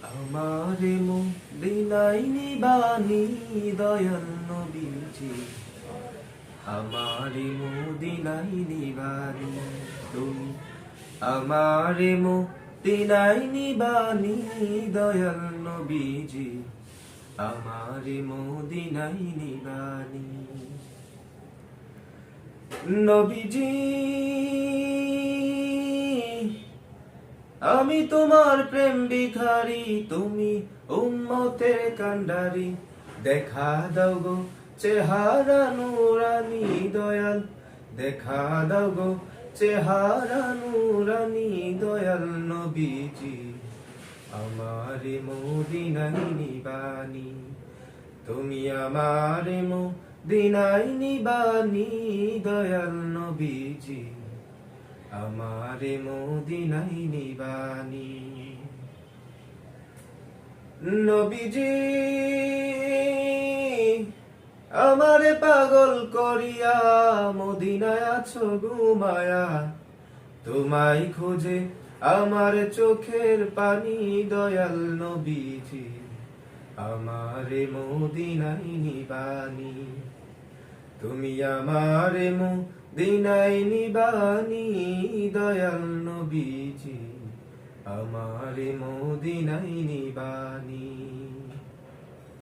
আমারে মদিনায় নিবানি দয়াল নবীজি, আমারে মদিনায় নিবানি তুমি, আমারে মদিনায় নিবানি দয়াল নবীজি, আমারে মদিনায় নিবানি নবীজি। আমি তোমার প্রেম ভিখারি, তুমি উম্মতের কান্ডারি, দেখা দাও গো চেহারা নুরানি দয়াল, দেখা দাও গো চেহারা নুরানি দয়াল নবীজি, আমারে মদিনায় নিবানি তুমি, আমারে মদিনায় নিবানি দয়াল নবীজি, আমারে মদিনায় নিবানি নবীজি। আমারে পাগল করিয়া মদিনায় আছো ঘুমায়া, তোমায় খোঁজে আমার চোখের পানি দয়াল নবীজি, আমারে মদিনায় নিবানি তুমি, আমারে মদিনায় নিবানি দয়াল নবীজি, আমারে মদিনায় নিবানি।